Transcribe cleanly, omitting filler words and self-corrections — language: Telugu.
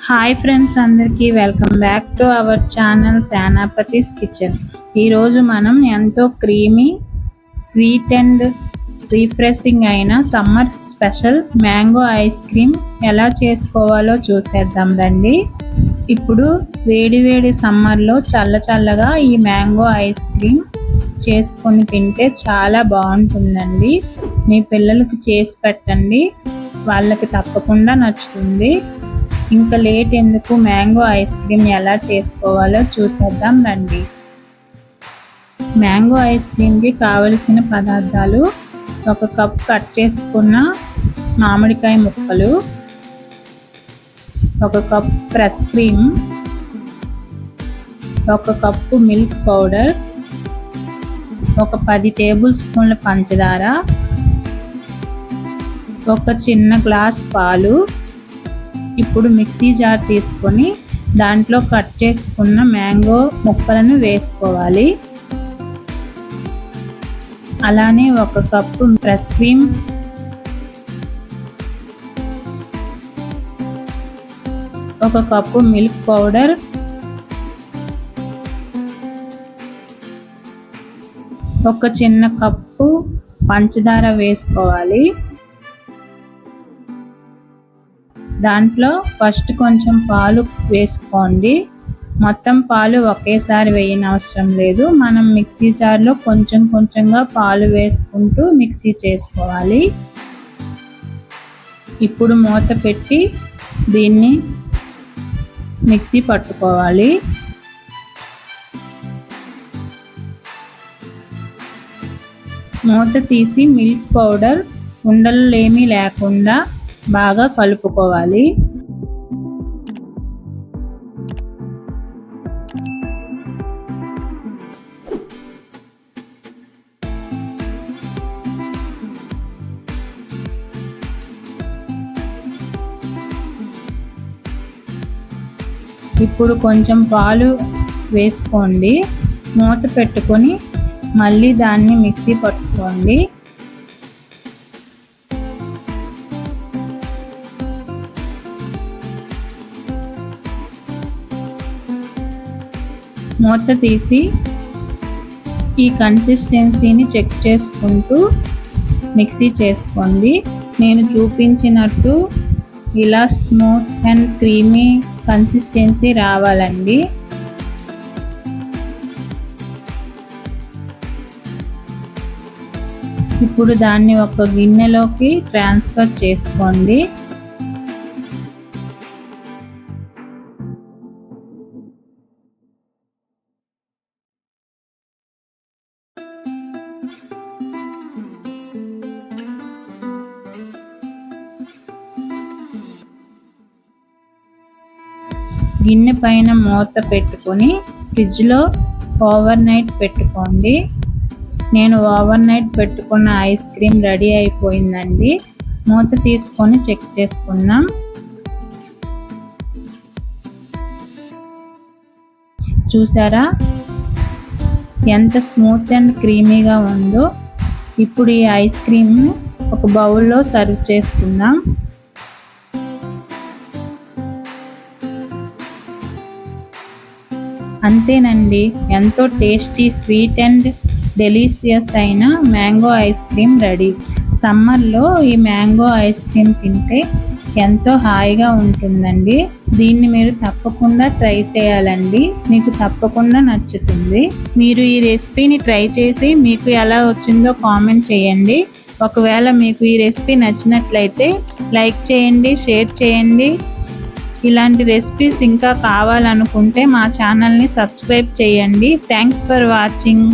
హాయ్ ఫ్రెండ్స్, అందరికీ welcome back to our channel Shanapathi's kitchen. ఈరోజు మనం ఎంతో క్రీమీ, స్వీట్ అండ్ రిఫ్రెషింగ్ అయిన summer special mango ice cream ఎలా చేసుకోవాలో చూసేద్దాం రండి. ఇప్పుడు వేడి సమ్మర్లో చల్లగా ఈ మ్యాంగో ఐస్ క్రీమ్ చేసుకొని తింటే చాలా బాగుంటుందండి. మీ పిల్లలకి చేసి పెట్టండి, వాళ్ళకి తప్పకుండా నచ్చుతుంది. ఇంకా లేట్ ఎందుకు, మ్యాంగో ఐస్ క్రీమ్ ఎలా చేసుకోవాలో చూసేద్దాం రండి. మ్యాంగో ఐస్ క్రీమ్కి కావలసిన పదార్థాలు: 1 కప్ కట్ చేసుకున్న మామిడికాయ ముక్కలు, 1 cup fresh cream, 1 cup milk powder, 10 table స్పూన్ల పంచదార, 1 చిన్న గ్లాస్ పాలు. ఇప్పుడు మిక్సీ జార్ తీసుకొని దాంట్లో కట్ చేసుకున్న మ్యాంగో ముక్కలను వేసుకోవాలి. అలానే 1 cup fresh cream, 1 cup milk powder, 1 చిన్న కప్పు పంచదార వేసుకోవాలి. దాంట్లో ఫస్ట్ కొంచెం పాలు వేసుకోండి. మొత్తం పాలు ఒకేసారి వేయనవసరం లేదు. మనం మిక్సీ జార్లో కొంచెంగా పాలు వేసుకుంటూ మిక్సీ చేసుకోవాలి. ఇప్పుడు మూత పెట్టి దీన్ని మిక్సీ పట్టుకోవాలి. మూత తీసి మిల్క్ పౌడర్ ఉండలు ఏమీ లేకుండా బాగా కలుపుకోవాలి. ఇప్పుడు కొంచెం పాలు వేసుకోండి. మూత పెట్టుకొని మళ్ళీ దాన్ని మిక్సీ పట్టుకోండి. మూత తీసి ఈ కన్సిస్టెన్సీని చెక్ చేసుకుంటూ మిక్సీ చేసుకోండి. నేను చూపించినట్టు ఇలా స్మూత్ అండ్ క్రీమీ కన్సిస్టెన్సీ రావాలండి. ఇప్పుడు దాన్ని ఒక గిన్నెలోకి ట్రాన్స్ఫర్ చేసుకోండి. గిన్నె పైన మూత పెట్టుకొని ఫ్రిడ్జ్లో ఓవర్ నైట్ పెట్టుకోండి. నేను ఓవర్ నైట్ పెట్టుకున్న ఐస్ క్రీమ్ రెడీ అయిపోయిందండి. మూత తీసుకొని చెక్ చేసుకుందాం. చూసారా ఎంత స్మూత్ అండ్ క్రీమీగా ఉందో. ఇప్పుడు ఈ ఐస్ క్రీమ్ని ఒక బౌల్లో సర్వ్ చేసుకుందాం. అంతేనండి, ఎంతో టేస్టీ, స్వీట్ అండ్ డెలిషియస్ అయిన మ్యాంగో ఐస్ క్రీమ్ రెడీ. సమ్మర్లో ఈ మ్యాంగో ఐస్ క్రీమ్ తింటే ఎంతో హాయిగా ఉంటుందండి. దీన్ని మీరు తప్పకుండా ట్రై చేయాలండి, మీకు తప్పకుండా నచ్చుతుంది. మీరు ఈ రెసిపీని ట్రై చేసి మీకు ఎలా వచ్చిందో కామెంట్ చేయండి. ఒకవేళ మీకు ఈ రెసిపీ నచ్చినట్లయితే లైక్ చేయండి, షేర్ చేయండి. ఇలాంటి రెసిపీస్ ఇంకా కావాలనుకుంటే మా ఛానల్ని సబ్స్క్రైబ్ చేయండి. Thanks for watching.